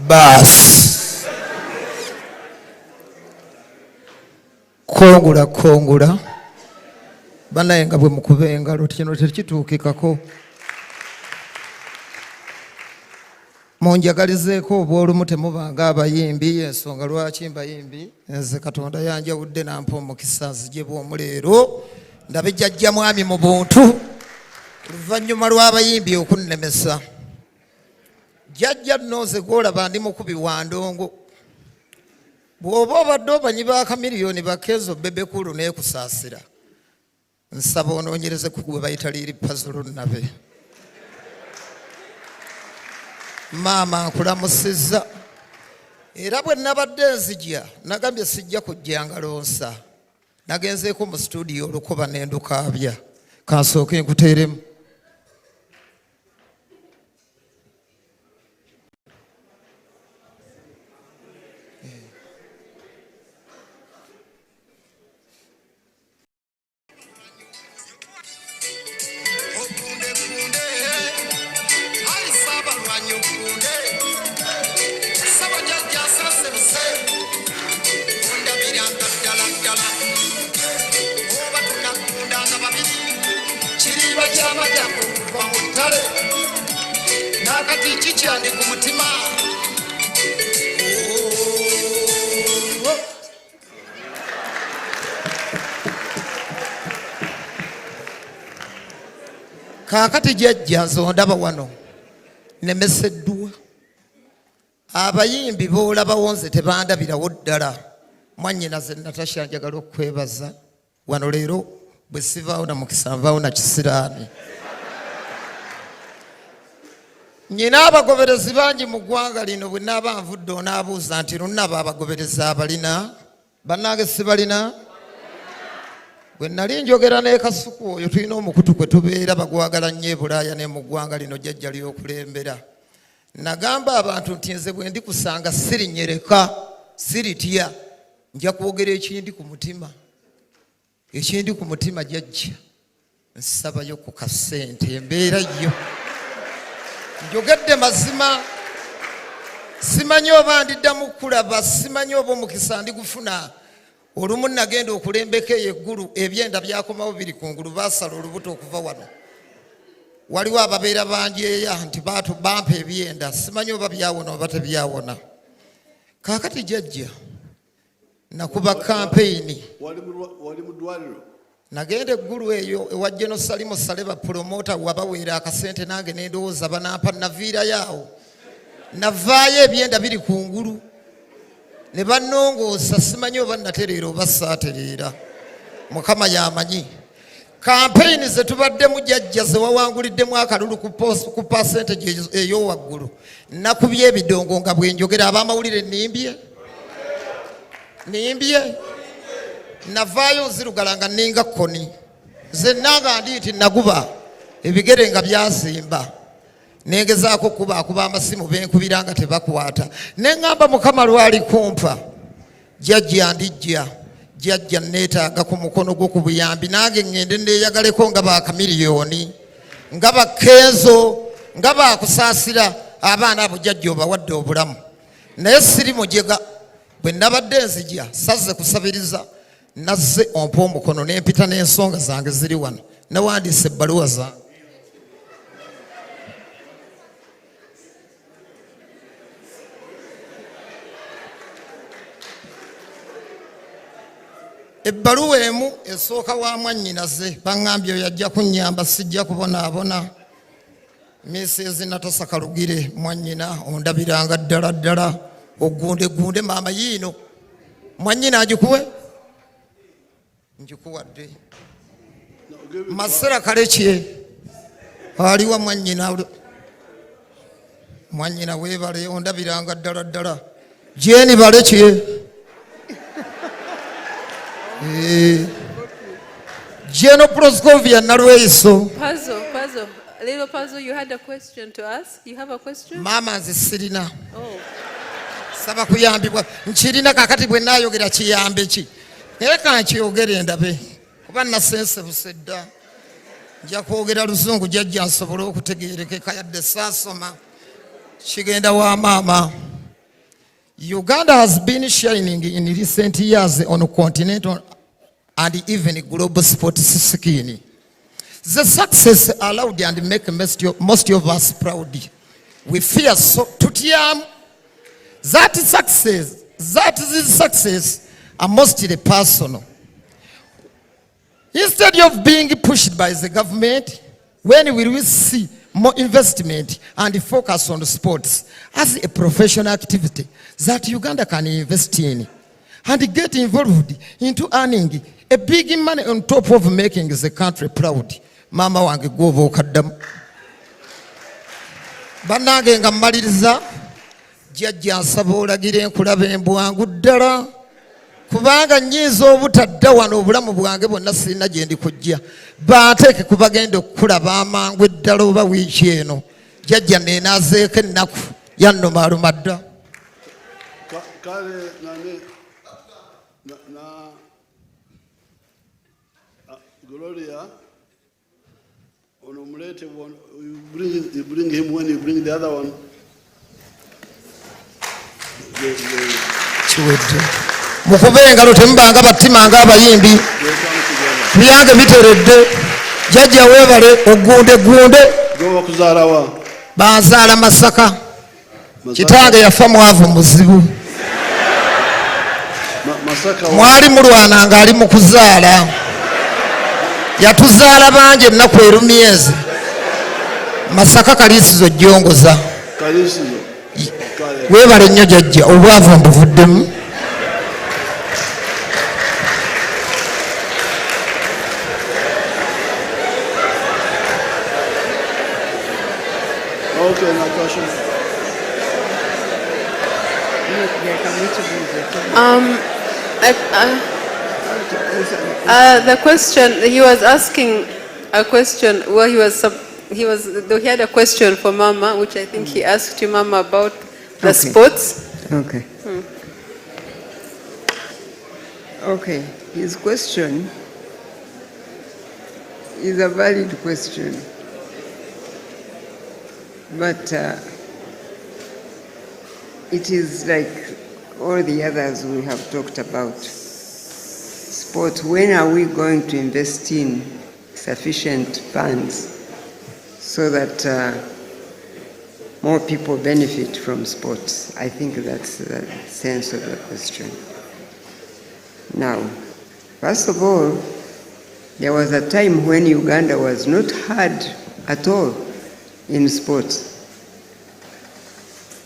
Bas. Kongula. Banaye nga bwe mukuba engalo kino tekituukikako. Munjagalizeeko obw'olumu temubanga abayimbi, ensonga lwaki mbayimbi nze Katonda yanjawudde nampa omukisa nzije bw'omu leero ndabe jjajja mwami mu buntu oluvannyuma lw'abayimbi okunnemesa. Jjajja nno nze gw'olaba ndi mukubi wa ndongo. Bw'oba obadde obanyi ba Chameleon ba Kenzo Bebe Cool n'ekusaasira, nsaba onoonyereze ku gwe bayita Lil Pazo Lunabe. Maama nkulamusizza. Era bwe nabadde nzija nagambye sijja kujja ngalonsa. Nagenzeeko mu studio olukoba n'endukaabya. Kansooke nkuteeremu. Nakati chichandi kumutima. Kakati jjajja ndaba wano nemeseddwa. Abayimbi boolaba wonze tebandabirawo ddala. Mwannyinaze Natasha njagala okwebaza wano leero bwe sivaawo na mukisa nvaawo na kisiraani. Nyina abagoberezi bangi mu ggwanga lino bwe naaba nvudde onaabuuza nti Lunabe abagoberezi abalina bannange sibalina. Bwe nali njogera ne Kasuku oyo tulina omukutu kwe tubeera bagwagala nnyo e Bulaaya ne mu ggwanga lino jjajja ly'okulembera. Nagamba abantu nti nze bwe ndikusanga sirinyereka siritya nja kwogera ekindi ku mutima. Ekindi ku mutima jjajja nsabayo ku kasente embeera yo. Njogedde mazima. Simanyi oba ndiddamu kulaba, simanyi oba omukisa ndigufuna. Olumu nagenda okulembeka eggulu ebyenda byakomawo biri kungulu baasala olubuto okuva wano. Waliwo ababeera banjeeya nti bampa ebyenda, simanyi oba byawona oba tebyawona. Kaakati jjajja nakuba kampeyini. Wali mu ddwaliro? Nagenda eggulu eyo ewa General Salimu Saleba promota wabaweera akasente nange n'endowooza banampa naviirayo awo. Navaayo ebyenda biri kungulu. Ne bannongoosa simanyi oba natereera oba saatereera. Mukama y'amanyi. Kampeyini ze tubaddemu jjajja ze wawanguliddemu akalulu ku percentage ey'owaggulu. Nakubye ebidongo nga bwe njogera ab'amawulire nimbye. Navaayo nzirugala nga nninga kkoni. Nze nanga ndi nti naguba ebigere nga byazimba. Nengezaako kuba amasimu benkubira nga tebakwata. Ne ŋŋamba Mukama lwali kumpa. Jjajja ndijja. Jjajja neetaaga ku mukono gwo ku buyambi nange ŋŋende neeyagaleko nga ba Chameleon, nga ba Kenzo, nga baakusaasira abaana abo jjajja obawadde obulamu. Naye siri mujega. Bwe nabadde nzija sazze kusabiriza. Nazze ompa omukono n'empita n'ensonga zange ziri wano. Nawandiise ebbaluwa zange. Ebbaluwa emu esooka wa mwannyinaze baŋŋambye yajja kunnyamba sijja kubonaabona. Mrs. Natasha Kalugire mwannyina ondabiranga ddala ogunde maama yiino. Mwannyina agikuwe? Njikuwadde. Masera Kalekye aliwa mwannyina weebale ondabiranga ddala. Jeni Balekye. Geno Proscovia Narweiso. Pazo. Lil Pazo, you had a question to ask? You have a question? Mama nze sirina. Oh. Saba kuyambibwa. Nkirina kakati bwe naayogera kiyambe ki. Naye kankyogere ndabe. Kuba nasense busedda. Nja kwogera Luzungu jjajja nsobole okutegeerekeka yadde saasoma. Kigenda wa maama. Uganda has been shining in recent years on continental and even global sports scene. The success allowed and make most of us proud. We fear so tutiam that this success are mostly personal. Instead of being pushed by the government, when we will see more investment and focus on sports as a professional activity that Uganda can invest in and get involved into earning a big money on top of making the country proud. Mama wange gwoba okaddamu. Bannange nga mmaliriza, jjajja nsaba olagire nkulaba embwangu ddala. Kubanga nyiiza obutadda wano obulamu bwange bwonna sirina gye ndikujja. Banteeke ku bagenda okukulaba amangu eddala oba wiiki eno. Jjajja neenaazeeko ennaku yannumaaluma dda. Kale Gloria, Onomulete one, you bring him when you bring the other one. Mukube engalo temubanga battima ng'abayimbi. Byange biteredde. Jjajja weebale ogunde. Goba kuzaala wa? Banzaala Masaka. Kitange yafa mwavu muzibu. Mwali mulwananga ali mu kuzaala. Yatuzaala bangi ennaku erumyezi. Masaka Kaliisizo jjongoza. Weebale nnyo jjajja obwavu mbuvuddemu. Okay, my question. The question, he was asking a question where he had a question for Mama, which I think he asked you, Mama, about the sports. Okay. Okay, his question is a valid question, but it is like all the others we have talked about. Sports, when are we going to invest in sufficient funds so that more people benefit from sports? I think that's the sense of the question. Now, first of all, there was a time when Uganda was not hard at all in sports.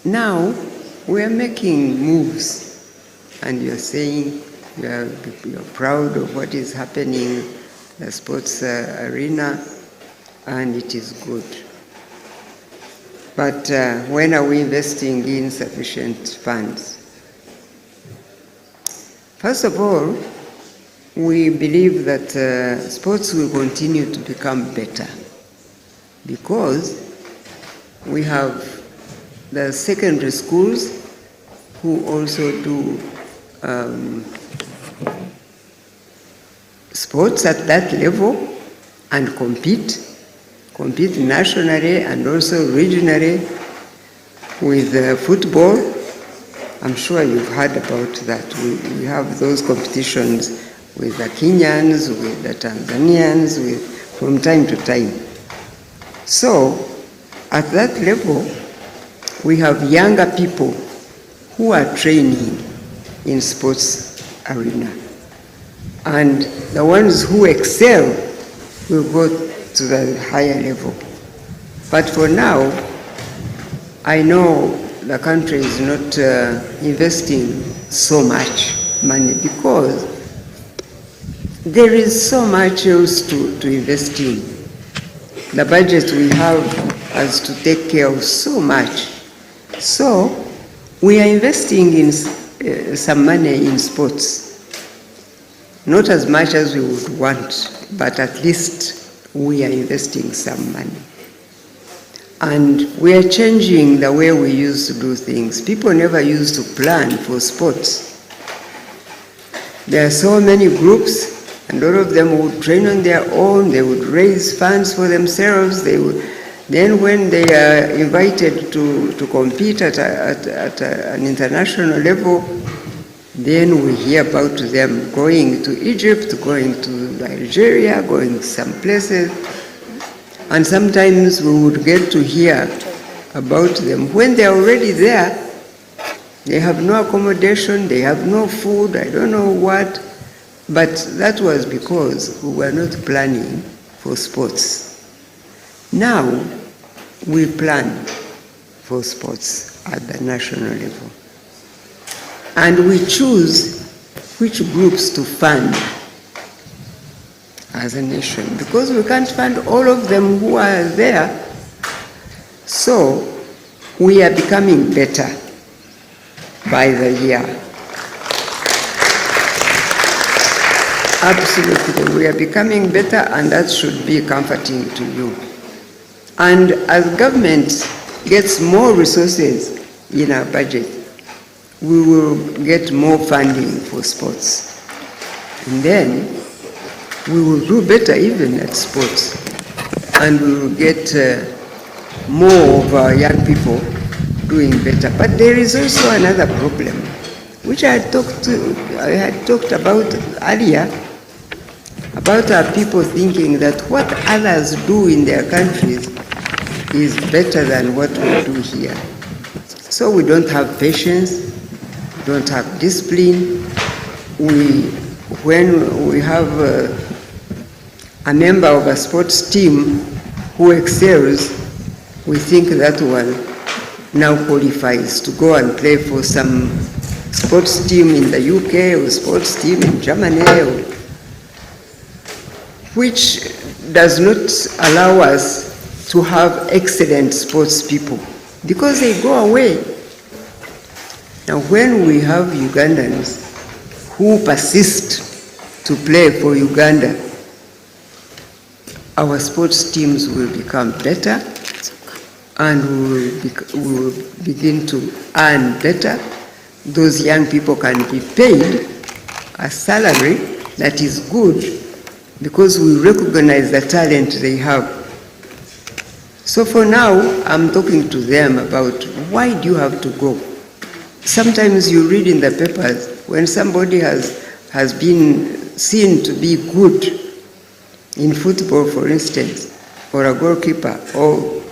Now, we are making moves, and you're saying you're proud of what is happening in the sports arena, and it is good. But when are we investing in sufficient funds? First of all, we believe that sports will continue to become better because we have the secondary schools who also do sports at that level and compete nationally and also regionally with football. I'm sure you've heard about that. We have those competitions with the Kenyans, with the Tanzanians, from time to time. So at that level, we have younger people who are training in sports arena. And the ones who excel will go to the higher level. But for now, I know the country is not investing so much money because there is so much else to invest in. The budget we have has to take care of so much. So we are investing in some money in sports. Not as much as we would want, but at least we are investing some money. And we are changing the way we used to do things. People never used to plan for sports. There are so many groups, and all of them would train on their own. They would raise funds for themselves. They would Then when they are invited to compete at an international level, then we hear about them going to Egypt, going to Nigeria, going some places. And sometimes we would get to hear about them. When they're already there, they have no accommodation, they have no food, I don't know what. But that was because we were not planning for sports. Now, we plan for sports at the national level. And we choose which groups to fund as a nation, because we can't fund all of them who are there. So we are becoming better by the year. Absolutely, we are becoming better, and that should be comforting to you. And as government gets more resources in our budget, we will get more funding for sports. And then we will do better even at sports. And we will get more of our young people doing better. But there is also another problem, which I had talked about earlier, about our people thinking that what others do in their countries is better than what we do here. So we don't have patience, don't have discipline. When we have a member of a sports team who excels, we think that one now qualifies to go and play for some sports team in the UK or sports team in Germany, which does not allow us to have excellent sports people, because they go away. Now, when we have Ugandans who persist to play for Uganda, our sports teams will become better, and we will begin to earn better. Those young people can be paid a salary that is good, because we recognize the talent they have. So for now, I'm talking to them about, why do you have to go? Sometimes you read in the papers when somebody has been seen to be good in football, for instance, or a goalkeeper, or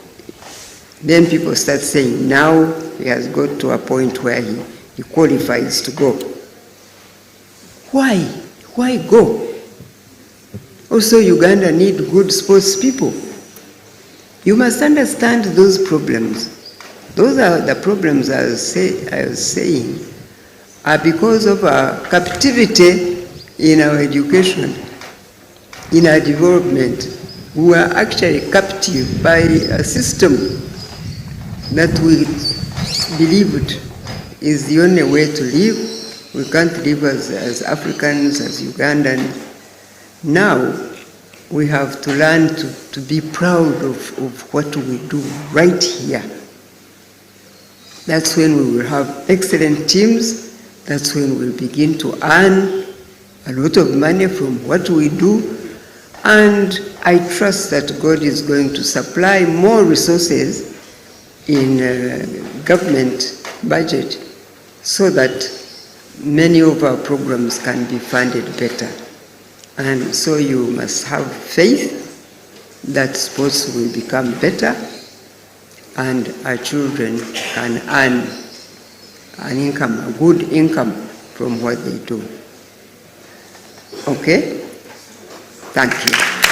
then people start saying, now he has got to a point where he qualifies to go. Why? Why go? Also, Uganda need good sports people. You must understand those problems. Those are the problems I was saying are because of our captivity in our education, in our development. We are actually captive by a system that we believed is the only way to live. We can't live as Africans, as Ugandans. Now, we have to learn to be proud of what we do right here. That's when we will have excellent teams. That's when we'll begin to earn a lot of money from what we do. And I trust that God is going to supply more resources in government budget so that many of our programs can be funded better. And so you must have faith that sports will become better and our children can earn an income, a good income from what they do. Okay? Thank you.